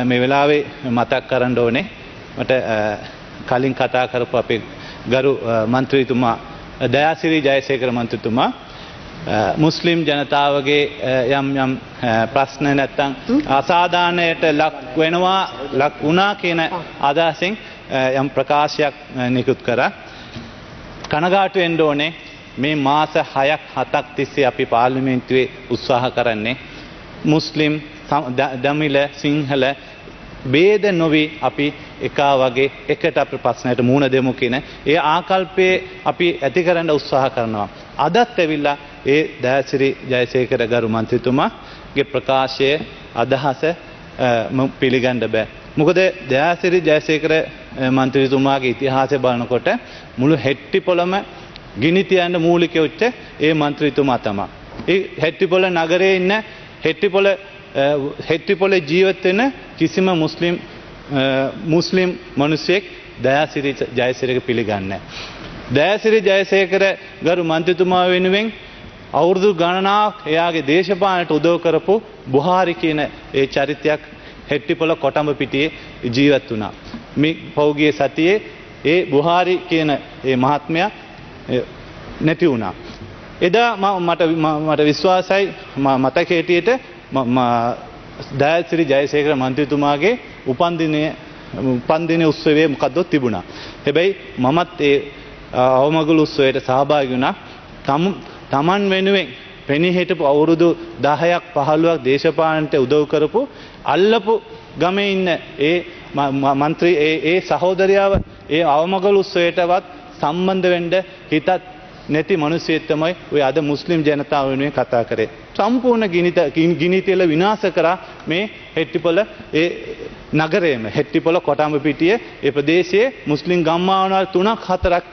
මේ වෙලාවේ මතක් කරන්න ඕනේ මට කලින් කතා කරපු අපේ ගරු මන්ත්‍රීතුමා දයාසිරි ජයසේකර මන්ත්‍රීතුමා මුස්ලිම් ජනතාවගේ යම් ප්‍රශ්න නැත්තම් අසාධාරණයට ලක් වෙනවා ලක් වුණා කියන අදහසින් යම් ප්‍රකාශයක් නිකුත් කරා. කනගාටු වෙන්න ඕනේ මේ මාස 6ක් 7ක් තිස්සේ අපි පාර්ලිමේන්තුවේ උත්සාහ කරන්නේ මුස්ලිම් දමිළ සිංහල ભેද නොවි අපි එකා වගේ එකට අපේ ප්‍රශ්නයට මුහුණ දෙමු කියන ඒ ආකල්පයේ අපි ඇති කරන්න උත්සාහ කරනවා. අදත් ඇවිල්ලා ඒ දයාසිරි ජයසේකර ගරු මන්ත්‍රීතුමාගේ ප්‍රකාශයේ අදහස පිළිගන්න බෑ. මොකද දයාසිරි ජයසේකර මන්ත්‍රීතුමාගේ ඉතිහාසය බලනකොට මුළු හෙට්ටිපොළම ගිනි තියන්න මූලික වෙච්ච ඒ මන්ත්‍රීතුමා තමයි. ඒ හෙට්ටිපොළ නගරයේ ඉන්න හෙට්ටිපොළේ ජීවත් වෙන කිසිම මුස්ලිම් මිනිසෙක් දයාසිරි ජයසේකර පිළිගන්නේ නැහැ. දයාසිරි ජයසේකර ගරු මන්ත්‍රීතුමා වෙනුවෙන් අවුරුදු ගණනාවක් එයාගේ දේශපාලනයට උදව් කරපු බුහාරි කියන ඒ චරිතයක් හෙට්ටිපොළ කොටඹ පිටියේ ජීවත් වුණා. මේ පෞගිය සතියේ ඒ බුහාරි කියන ඒ මහත්මයා නැති වුණා. එදා මට විශ්වාසයි මතක හැටියට දයාසිරි ජයසේකර මන්ත්‍රීතුමාගේ උපන්දින උත්සවයේ මොකද්ද තිබුණා. හැබැයි මමත් ඒ අවමගුල් උත්සවයට සහභාගී වුණා. තමන් වෙනුවෙන් පෙනී හිටපු අවුරුදු 10ක් 15ක් දේශපාලනට උදව් කරපු අල්ලපු ගමේ ඉන්න ඒ මන්ත්‍රී ඒ සහෝදරයාව ඒ අවමගුල් උත්සවයටවත් සම්බන්ධ වෙන්න හිතත් නැති මිනිස්සෙක් තමයි ඔය අද මුස්ලිම් ජනතාව වෙනුවෙන් කතා කරේ. සම්පූර්ණ ගිනි තෙල විනාශ කරා මේ හෙට්ටිපොළ ඒ නගරයේම හෙට්ටිපොළ කොටඹ පිටියේ ඒ ප්‍රදේශයේ මුස්ලිම් ගම්මානවල 3ක් 4ක්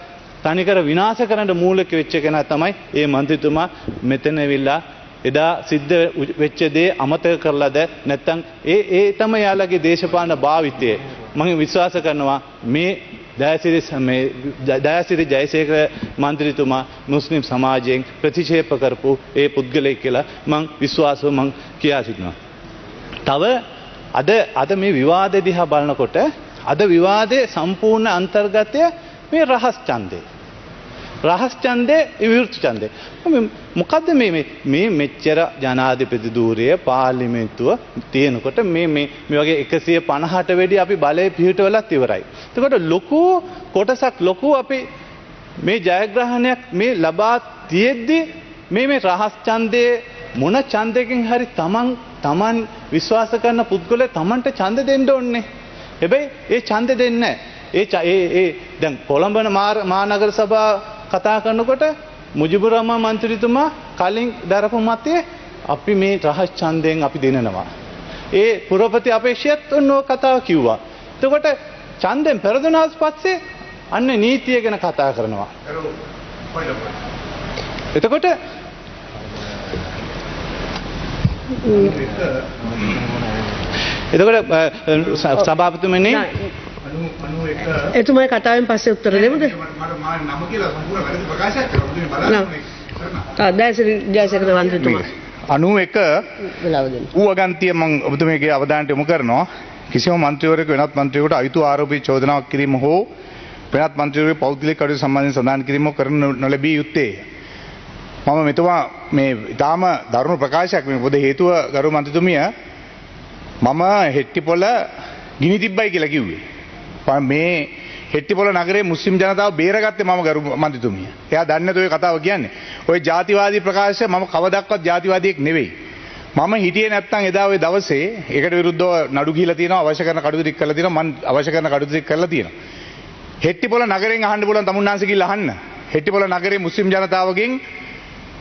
තනිකර විනාශ කරන්න මූලික වෙච්ච කෙනා තමයි ඒ මන්ත්‍රීතුමා මෙතන ඇවිල්ලා එදා සිද්ධ වෙච්ච දේ අමතක කරලාද නැත්නම් ඒ තමයි යාළගේ දේශපාලන භාවිතය. මම විශ්වාස කරනවා මේ දයාසිරි ජයසේකර මන්ත්‍රීතුමා මුස්ලිම් සමාජයෙන් ප්‍රතික්ෂේප කරපු ඒ පුද්ගලයෙක් කියලා මම විශ්වාසව මම කියා සිටිනවා. තව අද මේ විවාදය දිහා බලනකොට අද විවාදයේ සම්පූර්ණ අන්තර්ගතය මේ රහස් ඡන්දේ. රහස් ඡන්දේ විවෘත ඡන්දේ. මොකද්ද මේ මෙච්චර ජනාධිපති ධූරය පාර්ලිමේන්තුව තියෙනකොට මේ වගේ 150ට වැඩි අපි බලය පිහිටවලත් ඉවරයි. එතකොට ලොකු කොටසක් ලොකු අපි මේ ජයග්‍රහණයක් මේ ලබා තියෙද්දි මේ රහස් ඡන්දේ මොන ඡන්දයකින් හරි තමන් විශ්වාස කරන පුද්ගලයා තමන්ට ඡන්ද දෙන්න ඕනේ. හැබැයි ඒ ඡන්ද දෙන්නේ නැහැ. දැන් කොළඹ මහනගර සභාව කතා කරනකොට මුජිබුර් රහමාන් මන්ත්‍රීතුමා කලින් දරපු මතයේ අපි මේ රහස් ඡන්දයෙන් අපි දිනනවා. ඒ පුරපති අපේක්ෂයත් ඔන්නෝ කතාව කිව්වා. එතකොට ඡන්දෙන් පෙරදුනාස් පස්සේ අන්න නීතිය ගැන කතා කරනවා. එතකොට සභාපතිතුමනි එතුමයි කතාවෙන් පස්සේ උත්තර දෙමුද? නම කියලා සම්පූර්ණ වැරදි ප්‍රකාශයක් කරනවා. දයාසිරි ජයසේකර මන්ත්‍රීතුමා 91 ඌ අගන්තිය මම ඔබතුමීගේ අවධානයට යොමු කරනවා. කිසිම මන්ත්‍රීවරයෙකු වෙනත් මන්ත්‍රීවරයෙකුට අයුතු ආරෝපී චෝදනාවක් කිරීම හෝ වෙනත් මන්ත්‍රීවරයෙකුගේ පෞද්ගලික කටයුතු සම්බන්ධයෙන් සඳහන් කිරීම කරන නොලැබිය යුත්තේ. මම මෙතුමා මේ ඊටාම දරුණු ප්‍රකාශයක් මේ පොද හේතුව ගරු මන්ත්‍රීතුමිය මම හෙට්ටිපොළ ගිනි තිබ්බයි කියලා කිව්වේ. මේ හෙට්ටිපොළ නගරේ මුස්ලිම් ජනතාව බේරගත්තේ මම ගරු මන්ත්‍රීතුමිය. එයා දන්නේ නැත ඔය කතාව කියන්නේ. ඔය ජාතිවාදී ප්‍රකාශය මම කවදාවත් ජාතිවාදියෙක් නෙවෙයි. මම හිටියේ නැත්තම් එදා ওই දවසේ ඒකට විරුද්ධව නඩු ගිහලා තියෙනවා අවශ්‍ය කරන කටයුතු ටික කරලා තියෙනවා මම අවශ්‍ය කරන කටයුතු ටික කරලා තියෙනවා. හෙට්ටිපොළ නගරෙන් අහන්න පුළුවන් තමුන්නාන්සේ ගිහලා අහන්න. හෙට්ටිපොළ නගරේ මුස්ලිම් ජනතාවගෙන්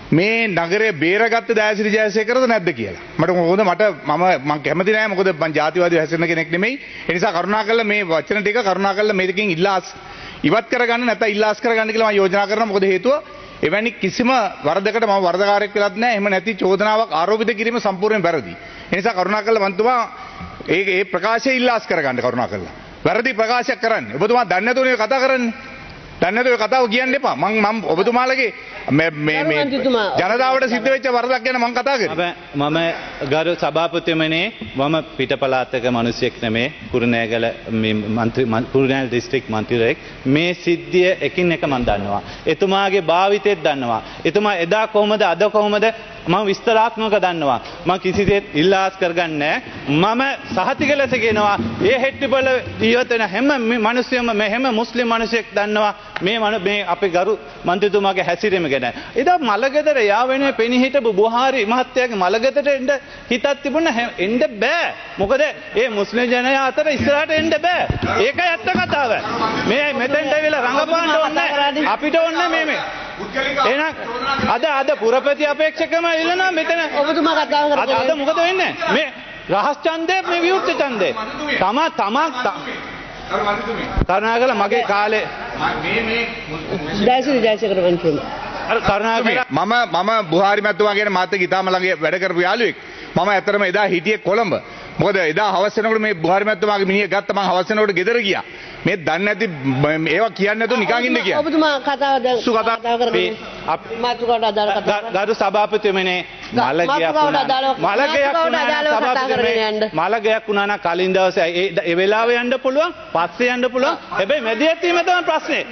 මේ නගරය බේරගත්ත දයාසිරි ජයසේකරද නැද්ද කියලා. මම කැමති නෑ මොකද මම ජාතිවාදීව හැසිරෙන කෙනෙක් නෙමෙයි. ඒ නිසා කරුණාකරලා මේ වචන ටික කරුණාකරලා මේකකින් ඉවත් කරගන්න නැත්නම් ඉල්ලාස් කරගන්න කියලා මම යෝජනා කරනවා. මොකද හේතුව එවැනි කිසිම වරදකට මම වරදකාරයෙක් වෙලත් නෑ. එහෙම නැති චෝදනාවක් ආරෝපිත කිරීම සම්පූර්ණයෙන් වැරදි. ඒ නිසා කරුණාකරලා මන්තුමා ඒ ප්‍රකාශය ඉල්ලාස් කරගන්න කරුණාකරලා. වැරදි ප්‍රකාශයක් කරන්නේ. ඔබතුමා දන්නේ නැතුනේ කතා කරන්නේ. දන්නේ නැතුව කතාව කියන්න එපා. මම ඔබතුමාලගේ මේ මන්ත්‍රීතුමා. ජනතාවට සිද්ධ වෙච්ච වරදක් ගැන මම කතා කරේ. මම ගරු සභාපතිතුමනේ මම පිටපළාතක මිනිසෙක් නෙමේ කුරුණෑගල කුරුණෑගල දිස්ත්‍රික් මන්ත්‍රීවරයෙක් මේ සිද්ධිය එකින් එක මම දන්නවා. එතුමාගේ භාවිතයත් දන්නවා. එතුමා එදා කොහොමද අද කොහොමද මම විස්තරාත්මක දන්නවා. මම කිසිසේත් ඉල්ලාස් කරගන්නේ මම සහතික ලෙස කියනවා ඒ හෙට්ටිපොළ ජීවත් වෙන හැම මිනිස්සෙම හැම මුස්ලිම් මිනිසෙක් දන්නවා මේ අපේ ගරු මන්ත්‍රීතුමාගේ හැසිරීම ගැන. එදා මලගෙදර යා වෙනුවෙන් පෙනී හිටපු බුහාරි මහත්තයාගේ මලගෙදරට එන්න හිතක් තිබුණ එන්න බෑ. මොකද ඒ මුස්ලිම් ජනයා අතර ඉස්සරහට එන්න බෑ. ඒකයි ඇත්ත කතාව. මේ මෙතෙන්ට ඇවිල්ලා රඟපාන්න ඕනේ අපිට ඕනේ මේ එහෙනම් අද පුරපති අපේක්ෂකම ඉල්ලනවා මෙතන ඔබතුමා කතා කරලා අද මොකද වෙන්නේ මේ රහස් ඡන්දේ මේ විවෘත ඡන්දේ කරුණාකර මගේ කාලේ ජයසේකර මන්ත්‍රීතුමා. කරුණාකර මම බුහාරි මැතිතුමා කියන මාත් එක්ක ඉතාම ළඟ වැඩ කරපු යාළුවෙක්. මම ඇත්තටම එදා හිටියේ කොළඹ. මොකද එදා හවස වෙනකොට මේ බුහාරි මැතිතුමාගේ මිනිහ ගත්ත මම හවස වෙනකොට ගෙදර ගියා. මේ දන්නේ නැති ඒවා කියන්නේ නැතුව නිකන් ඉන්න කියලා. ඔබතුමා කතාව දැන් කතා කරගෙන මාතෘකාවට අදාළ කතා ගරු සභාපතිතුමනේ මලගයක් වුණා නම් කලින් දවසේ ඒ වෙලාවේ යන්න පුළුවන් පස්සේ යන්න පුළුවන්. හැබැයි මැදිහත් වීම තමයි ප්‍රශ්නේ.